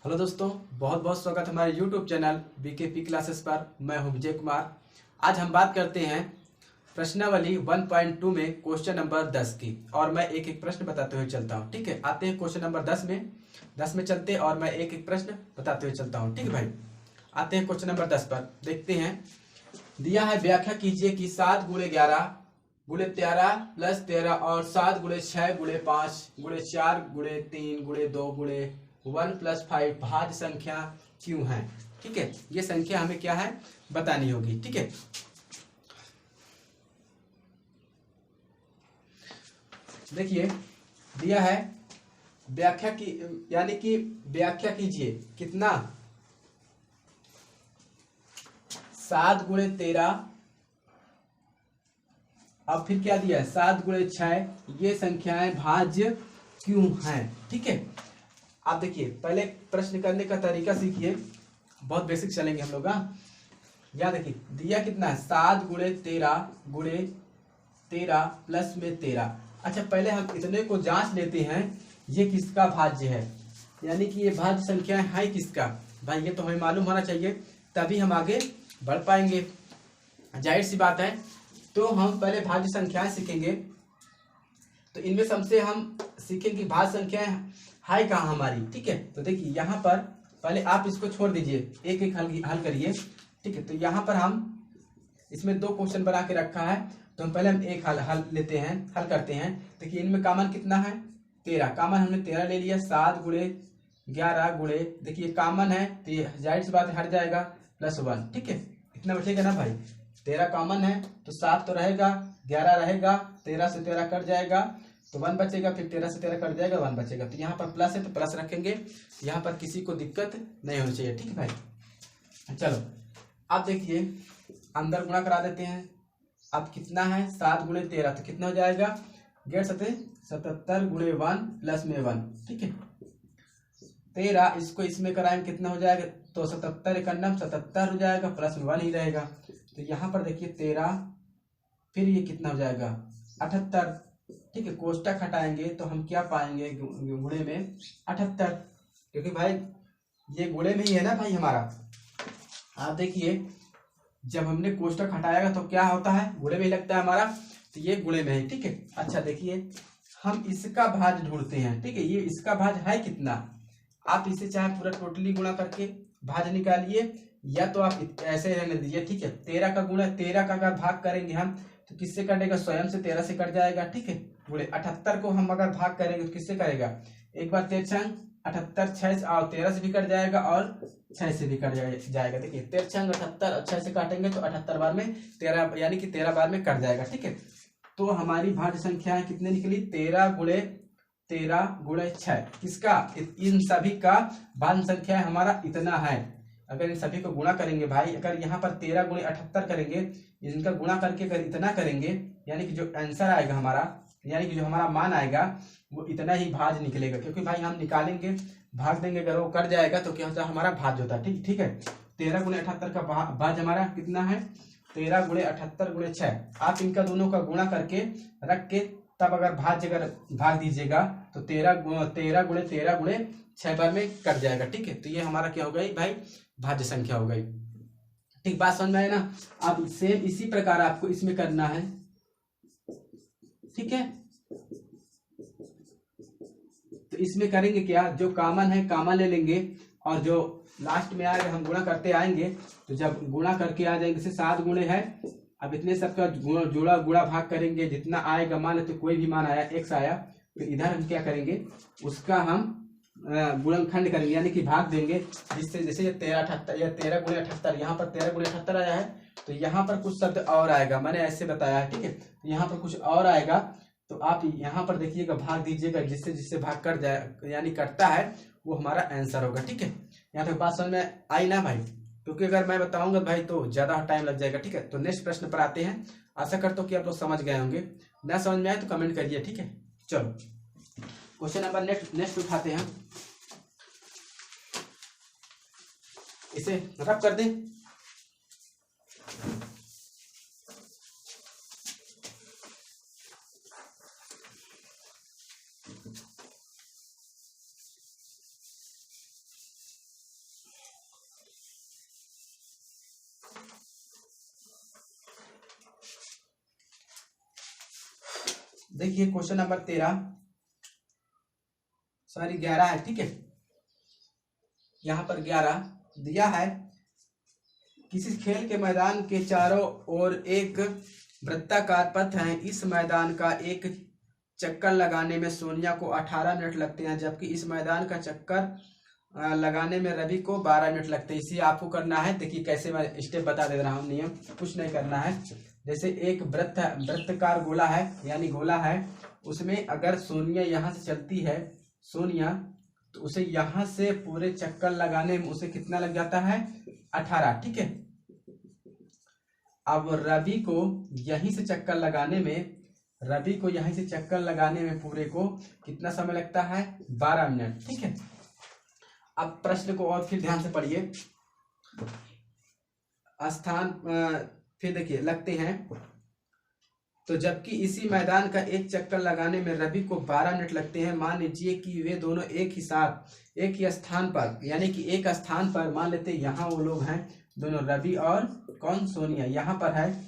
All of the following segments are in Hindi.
हेलो दोस्तों, बहुत बहुत स्वागत है हमारे YouTube चैनल बीकेपी क्लासेस पर। मैं हूं विजय कुमार। आज हम बात करते हैं प्रश्नावली 1.2 में क्वेश्चन नंबर 10 की, और मैं एक एक प्रश्न बताते हुए चलता हूं। ठीक है, आते हैं क्वेश्चन नंबर 10 में चलते हैं और मैं एक एक प्रश्न बताते हुए चलता हूं। ठीक है भाई, आते हैं क्वेश्चन नंबर 10 पर। देखते हैं, दिया है, व्याख्या कीजिए कि 7 गुणे 11 गुणे 13 प्लस 13 और 7 गुणे 6 गुणे 5 गुणे 4 गुणे 3 गुणे 2 गुणे 1 प्लस 5 भाज्य संख्या क्यों है। ठीक है, ये संख्या हमें क्या है बतानी होगी। ठीक है, देखिए दिया है, व्याख्या की यानी कि व्याख्या कीजिए कितना 7 गुणे 13, अब फिर क्या दिया है 7 गुणे 6, ये संख्याएं भाज्य क्यों हैं। ठीक है, आप देखिए पहले प्रश्न करने का तरीका सीखिए, बहुत बेसिक चलेंगे हम लोग। या देखिए दिया कितना है 7 गुणे 13 गुणे 13 प्लस में 13। अच्छा, पहले हम इतने को जांच लेते हैं, ये किसका भाज्य है, यानी कि ये भाज्य संख्या है किसका। भाई ये तो हमें मालूम होना चाहिए, तभी हम आगे बढ़ पाएंगे, जाहिर सी बात है। तो हम पहले भाज्य संख्याएं सीखेंगे, तो इनमें सबसे हम सीखेंगे कि भाज्य संख्याएं है कहाँ हमारी। ठीक है, तो देखिए यहाँ पर पहले आप इसको छोड़ दीजिए, एक एक हल करिए। ठीक है, तो यहाँ पर हम इसमें 2 क्वेश्चन बना के रखा है, तो हम पहले हम एक हल लेते हैं, हल करते हैं। देखिए इनमें कॉमन कितना है 13, कॉमन हमने 13 ले लिया। 7 गुणे 11 गुणे, देखिए कॉमन है तो ये जाहिर सी बात है हट जाएगा, प्लस 1। ठीक है, इतना बचेगा ना भाई, 13 कॉमन है तो 7 तो रहेगा, 11 रहेगा, 13 से 13 कट जाएगा तो 1 बचेगा, फिर 13 से 13 कट जाएगा 1 बचेगा। तो यहाँ पर प्लस है तो प्लस रखेंगे, यहाँ पर किसी को दिक्कत नहीं होनी चाहिए। ठीक है भाई, चलो अब देखिए अंदर गुणा करा देते हैं। अब कितना है 7 गुणे 13, तो कितना हो जाएगा 77 गुणे 1 प्लस में 1। ठीक है, 13 इसको इसमें कराएंगे कितना हो जाएगा, तो 77 एकन्नम 77 हो जाएगा, प्लस में 1 ही रहेगा। तो यहाँ पर देखिए 13, फिर ये कितना हो जाएगा 78। ठीक है, कोष्टक हटाएंगे तो हम क्या पाएंगे गुणे में 78, क्योंकि भाई ये गुणे में ही है ना भाई हमारा। आप देखिए जब हमने कोष्टक हटाएगा तो क्या होता है, गुणे में ही लगता है हमारा, तो ये गुणे में है। ठीक है, अच्छा देखिए हम इसका भाज्य ढूंढते हैं। ठीक है, ये इसका भाज्य है कितना, आप इसे चाहे पूरा टोटली गुणा करके भाज्य निकालिए, या तो आप ऐसे रहने दीजिए। ठीक है, 13 का गुणा 13 का अगर भाग करेंगे हम तो किससे कटेगा, स्वयं से 13 से कट जाएगा। ठीक है, गुणे 78 को हम अगर भाग करेंगे तो किससे करेगा, एक बार 13 78, 6 और 13 से भी कट जाएगा और 6 से भी कट जाएगा। देखिए 13 78 और 6 से काटेंगे तो 78 बार में 13, यानी कि 13 बार में कट जाएगा। ठीक है, तो हमारी भाज्य संख्या कितने निकली 13 गुणे 6, किसका, इन सभी का भाज्य संख्या हमारा इतना है। अगर इन सभी को गुणा करेंगे भाई, अगर यहाँ पर 13 गुणे 78 करेंगे, इनका गुणा करके अगर इतना करेंगे, यानी कि जो आंसर आएगा हमारा, यानी कि जो हमारा मान आएगा वो इतना ही भाज्य निकलेगा। क्योंकि भाई हम निकालेंगे भाग देंगे, अगर वो कट जाएगा तो क्या होता है हमारा भाज्य होता है। ठीक ठीक है, 13 गुणे 78 का भाज्य हमारा कितना है 13 गुणे 78 गुणे 6। आप इनका दोनों का गुणा करके रख के तब अगर भाग दीजिएगा तो 13 गुणे 13 गुणे 6 बार में कट जाएगा। ठीक है, तो ये हमारा क्या हो गई भाई, भाज्य संख्या हो गई। ठीक, बात समझ में आए ना। अब सेम इसी प्रकार आपको इसमें करना है। ठीक है, तो इसमें करेंगे क्या, जो कॉमन है कॉमन ले लेंगे, और जो लास्ट में आएगा हम गुणा करते आएंगे। तो जब गुणा करके आ जाएंगे, जैसे 7 गुणे है, अब इतने सबका गुणा भाग करेंगे, जितना आएगा, मान लेते कोई भी मान आया x आया, तो इधर हम क्या करेंगे उसका हम गुणनखंड करेंगे, यानी कि भाग देंगे, जिससे जैसे ये 13 गुणे 78, यहाँ पर 13 गुणे 78 आया है, तो यहाँ पर कुछ शब्द और आएगा, मैंने ऐसे बताया है। ठीक है, तो यहाँ पर कुछ और आएगा, तो आप यहाँ पर देखिएगा भाग दीजिएगा, जिससे जिससे भाग कट जाए यानी कटता है वो हमारा आंसर होगा। ठीक है, यहाँ तक बात समझ में आई ना भाई, क्योंकि अगर मैं बताऊंगा भाई तो ज्यादा टाइम लग जाएगा। ठीक है, तो नेक्स्ट प्रश्न पर आते हैं। आशा करता हूँ कि आप लोग समझ गए होंगे, ना समझ में आए तो कमेंट करिए। ठीक है, चलो क्वेश्चन नंबर नेक्स्ट उठाते हैं, इसे रब कर दें। देखिए क्वेश्चन नंबर 13, सॉरी 11 है, ठीक है। यहाँ पर 11 दिया है, किसी खेल के मैदान के चारों ओर एक वृत्ताकार पथ है। इस मैदान का एक चक्कर लगाने में सोनिया को 18 मिनट लगते हैं, जबकि इस मैदान का चक्कर लगाने में रवि को 12 मिनट लगते हैं। इसी आपको करना है। देखिए कैसे मैं स्टेप बता दे रहा हूँ, नियम कुछ नहीं करना है। जैसे एक वृत्ताकार गोला है, यानी गोला है, उसमें अगर सोनिया यहाँ से चलती है, सोनिया, तो उसे यहाँ से पूरे चक्कर लगाने में उसे कितना लग जाता है, 18, ठीक है। अब रवि को यहीं से चक्कर लगाने में, रवि को यहीं से चक्कर लगाने में पूरे को कितना समय लगता है, 12 मिनट, ठीक है। अब प्रश्न को और फिर ध्यान से पढ़िए। स्थान फिर देखिए लगते हैं, तो जबकि इसी मैदान का एक चक्कर लगाने में रवि को 12 मिनट लगते हैं। मान लीजिए कि वे दोनों एक ही साथ एक ही स्थान पर, यानी कि एक स्थान पर, मान लेते हैं यहाँ वो लोग हैं दोनों, रवि और कौन, सोनिया, यहाँ पर है,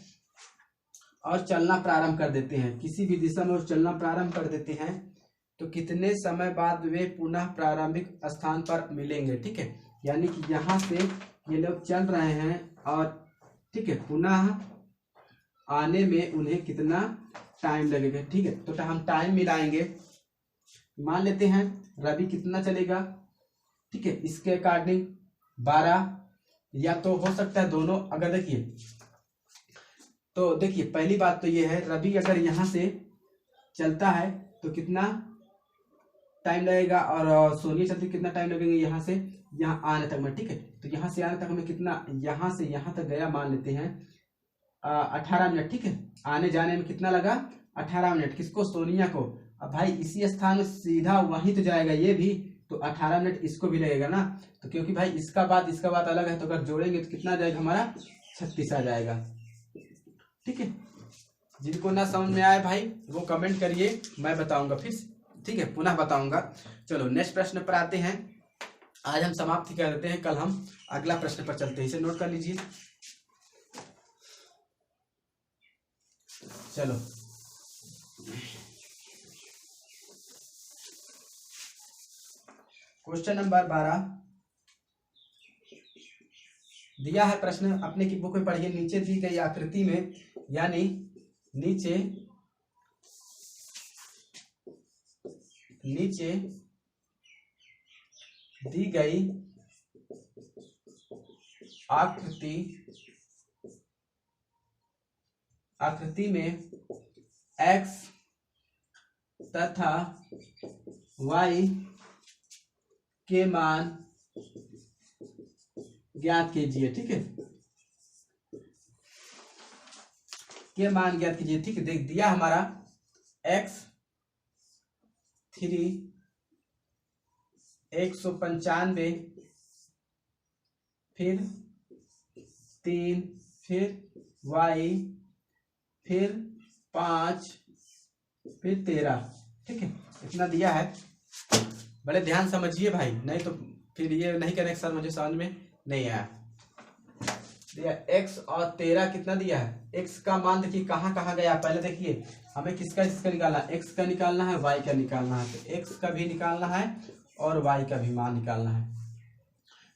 और चलना प्रारंभ कर देते हैं, किसी भी दिशा में और चलना प्रारंभ कर देते हैं, तो कितने समय बाद वे पुनः प्रारंभिक स्थान पर मिलेंगे, ठीक है। यानी कि यहाँ से ये लोग चल रहे हैं और ठीक है, पुनः आने में उन्हें कितना टाइम लगेगा, ठीक है। तो हम टाइम मिलाएंगे, मान लेते हैं रवि कितना चलेगा, ठीक है, इसके अकॉर्डिंग 12, या तो हो सकता है दोनों। अगर देखिए, तो देखिए पहली बात तो ये है, रवि अगर यहाँ से चलता है तो कितना टाइम लगेगा, और सोनिया चलती कितना टाइम लगेगा यहाँ से यहाँ आने तक में, ठीक है। तो यहाँ से आने तक में कितना, यहाँ से यहाँ तक गया, मान लेते हैं 18 मिनट, ठीक है। आने जाने में कितना लगा, 18 मिनट, किसको, सोनिया को। अब भाई इसी स्थान में सीधा वहीं तो जाएगा ये भी, तो 18 मिनट इसको भी लगेगा ना। तो क्योंकि भाई इसका बात अलग है, तो अगर जोड़ेंगे तो कितना जाएगा हमारा, 36 आ जाएगा, ठीक है। जिनको ना समझ में आए भाई वो कमेंट करिए, मैं बताऊंगा फिर, ठीक है, पुनः बताऊंगा। चलो नेक्स्ट प्रश्न पर आते हैं। आज हम समाप्ति कर देते हैं, कल हम अगला प्रश्न पर चलते हैं, इसे नोट कर लीजिए। चलो क्वेश्चन नंबर 12 दिया है प्रश्न, अपने की बुक में पढ़िए। नीचे दी गई आकृति में, यानी नीचे दी गई आकृति में x तथा y के मान ज्ञात कीजिए, ठीक है, के मान ज्ञात कीजिए, ठीक है। देख दिया हमारा x 3 195, फिर 3, फिर y, फिर 5, फिर 13, ठीक है, इतना दिया है। बड़े ध्यान समझिए भाई, नहीं तो फिर ये नहीं करें सर मुझे समझ में नहीं आया। दिया x और 13 कितना दिया है, x का मान देखिए कहाँ कहाँ गया। पहले देखिए हमें किसका निकालना है, x का निकालना है, y का निकालना है। तो x का भी निकालना है और y का भी मान निकालना है।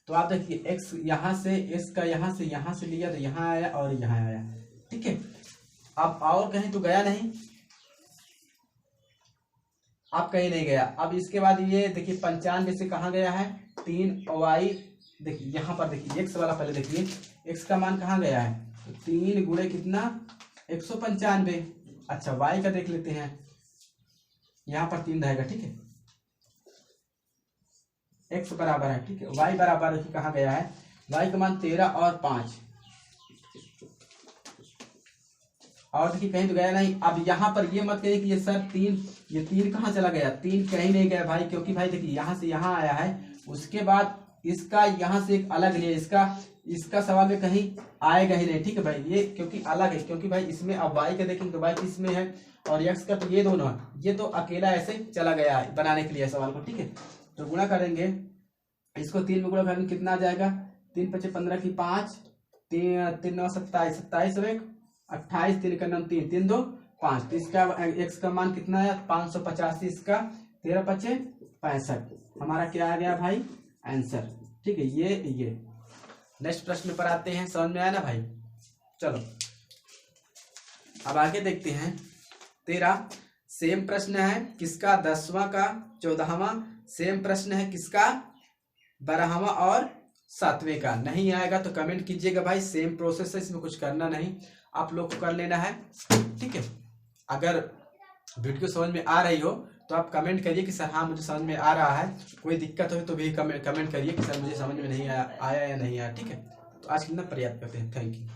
तो आप देखिए x यहाँ से, x का यहाँ से लिया तो यहाँ आया और यहाँ आया, ठीक है। अब और कहीं तो गया नहीं, अब कहीं नहीं गया। अब इसके बाद ये देखिए 95 से कहाँ गया है, 3y, देखिए यहाँ पर देखिए x वाला, पहले देखिए x का मान कहाँ गया है, तो 3 गुणे कितना, 195। अच्छा y का देख लेते हैं, यहाँ पर 3 रहेगा, ठीक है, x बराबर है, ठीक है, y बराबर देखिए कहाँ गया है, y का मान 13 और 5, और देखिए कहीं तो गया नहीं। अब यहाँ पर ये मत कहिए कि ये सर 3, ये 3 कहाँ चला गया, 3 कहीं नहीं गया भाई, क्योंकि भाई देखिए यहाँ से यहाँ आया है, उसके बाद इसका यहाँ से एक अलग है, इसका सवाल में कहीं आएगा ही नहीं, ठीक है भाई, ये क्योंकि अलग है, क्योंकि भाई इसमें अब y का देखेंगे तो y इसमें है और x का तो ये दोनों है, ये तो अकेला ऐसे चला गया है बनाने के लिए सवाल को, ठीक है। तो गुणा करेंगे, इसको 3 में गुणा करेंगे कितना आ जाएगा, 3 × 5 = 15 की 5, 3 9 27, 27 और 1 28, 3 का नाम 3 3 2 5, तो इसका x का मान कितना है 585, इसका 13 पचे 65, हमारा क्या आ गया भाई आंसर। ठीक है, ये नेक्स्ट प्रश्न पर आते हैं, समझ में आया ना भाई। चलो अब आगे देखते हैं। 13 सेम प्रश्न है किसका 10वां का 14वां, सेम प्रश्न है किसका 12वां और 7वें का। नहीं आएगा तो कमेंट कीजिएगा भाई, सेम प्रोसेस है, इसमें कुछ करना नहीं, आप लोग को कर लेना है। ठीक है, अगर वीडियो समझ में आ रही हो तो आप कमेंट करिए कि सर हाँ मुझे समझ में आ रहा है, कोई दिक्कत हो तो भी कमेंट करिए कि सर मुझे समझ में नहीं आया या नहीं आया। ठीक है, तो आज कितना पर्याप्त करते हैं, थैंक यू।